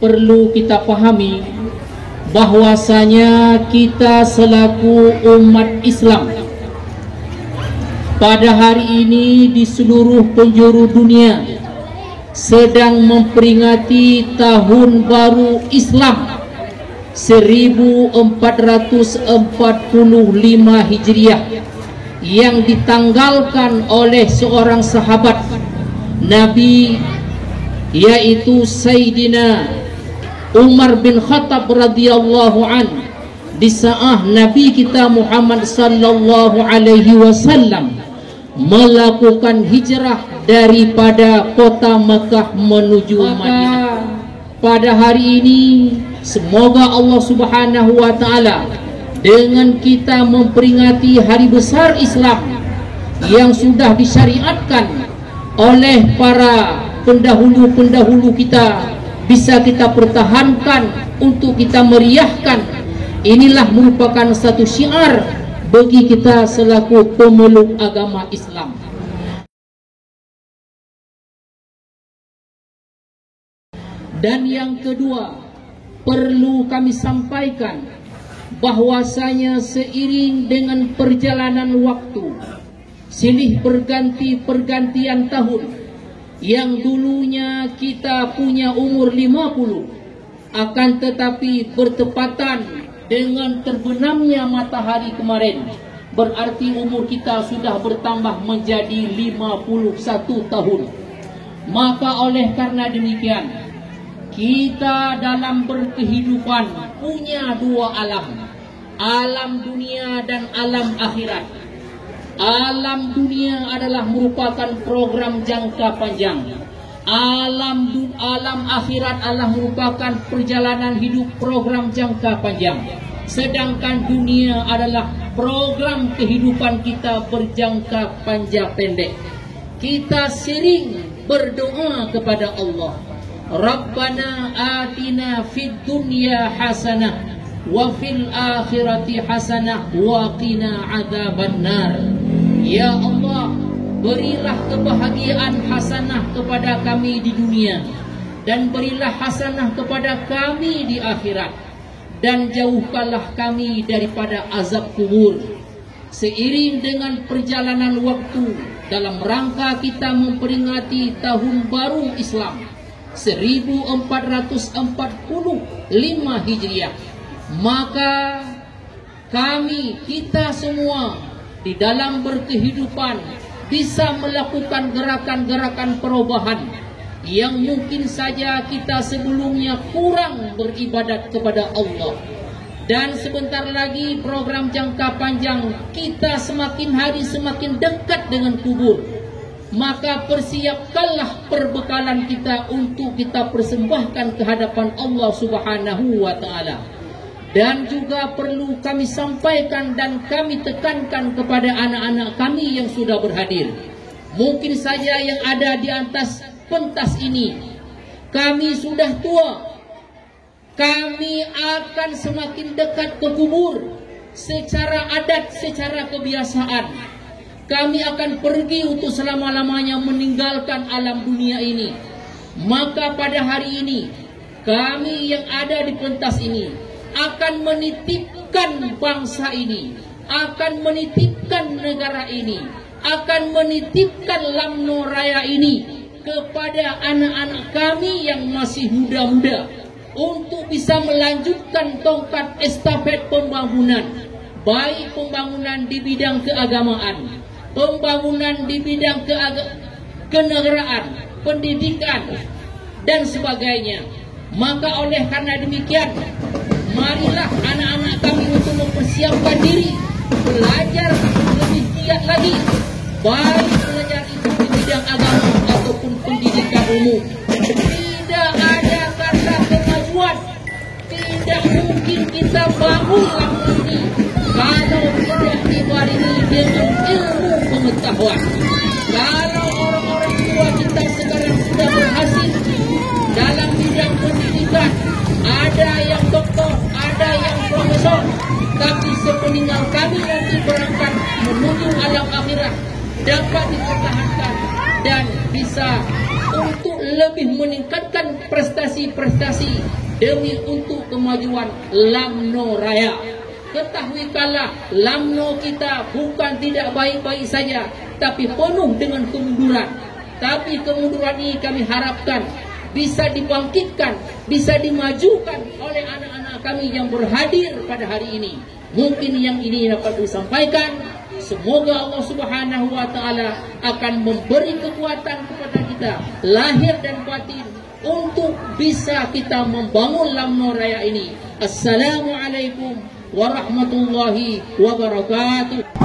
perlu kita pahami bahwasanya kita selaku umat Islam pada hari ini di seluruh penjuru dunia sedang memperingati tahun baru Islam 1445 Hijriah yang ditanggalkan oleh seorang sahabat Nabi, yaitu Sayyidina Umar bin Khattab radhiyallahu an, di saat Nabi kita Muhammad sallallahu alaihi wasallam melakukan hijrah daripada kota Makkah menuju Madinah. Pada hari ini semoga Allah Subhanahu wa taala dengan kita memperingati hari besar Islam yang sudah disyariatkan oleh para pendahulu-pendahulu kita, bisa kita pertahankan untuk kita meriahkan. Inilah merupakan satu syiar bagi kita selaku pemeluk agama Islam. Dan yang kedua, perlu kami sampaikan bahwasanya seiring dengan perjalanan waktu, silih berganti pergantian tahun, yang dulunya kita punya umur 50, akan tetapi bertepatan dengan terbenamnya matahari kemarin, berarti umur kita sudah bertambah menjadi 51 tahun. Maka oleh karena demikian, kita dalam berkehidupan punya dua alam, alam dunia dan alam akhirat. Alam dunia adalah merupakan program jangka panjang. Alam akhirat adalah merupakan perjalanan hidup program jangka panjang. Sedangkan dunia adalah program kehidupan kita berjangka panjang pendek. Kita sering berdoa kepada Allah, Rabbana atina fid dunya hasanah wa fil akhirati hasanah wa qina adzabannar. Ya Allah, berilah kebahagiaan hasanah kepada kami di dunia, dan berilah hasanah kepada kami di akhirat, dan jauhkanlah kami daripada azab kubur. Seiring dengan perjalanan waktu dalam rangka kita memperingati tahun baru Islam 1445 Hijriah, maka kita semua di dalam berkehidupan bisa melakukan gerakan-gerakan perubahan yang mungkin saja kita sebelumnya kurang beribadat kepada Allah. Dan sebentar lagi program jangka panjang kita semakin hari semakin dekat dengan kubur. Maka persiapkanlah perbekalan kita untuk kita persembahkan ke hadapan Allah Subhanahu wa taala. Dan juga perlu kami sampaikan dan kami tekankan kepada anak-anak kami yang sudah berhadir. Mungkin saja yang ada di atas pentas ini, kami sudah tua, kami akan semakin dekat ke kubur secara adat, secara kebiasaan. Kami akan pergi untuk selama-lamanya meninggalkan alam dunia ini. Maka pada hari ini, kami yang ada di pentas ini akan menitipkan bangsa ini, akan menitipkan negara ini, akan menitipkan Lamno Raya ini kepada anak-anak kami yang masih muda-muda, untuk bisa melanjutkan tongkat estafet pembangunan, baik pembangunan di bidang keagamaan, pembangunan di bidang kenegaraan, pendidikan, dan sebagainya. Maka oleh karena demikian, marilah anak-anak kami untuk mempersiapkan diri, belajar lebih giat lagi, baik belajar itu di bidang agama ataupun pendidikan umum. Tidak ada kata kemajuan, tidak mungkin kita bangun Lamno ini kalau tidak dibarengi dengan ilmu pengetahuan. Kalau orang-orang tua kita sekarang sudah berhasil dalam bidang pendidikan, ada yang doktor, ada yang profesor, tapi sepeninggal kami nanti berangkat menuju alam akhirat dapat dipertahankan dan bisa untuk lebih meningkatkan prestasi-prestasi demi untuk kemajuan UMNO Raya. Ketahuikanlah, UMNO kita bukan tidak baik-baik saja, tapi penuh dengan kemunduran. Tapi kemunduran ini kami harapkan bisa dibangkitkan, bisa dimajukan oleh anak-anak kami yang berhadir pada hari ini. Mungkin yang ini dapat disampaikan. Semoga Allah Subhanahu wa Ta'ala akan memberi kekuatan kepada kita, lahir dan batin, untuk bisa kita membangun UMNO Raya ini. Assalamualaikum warahmatullahi wabarakatuh.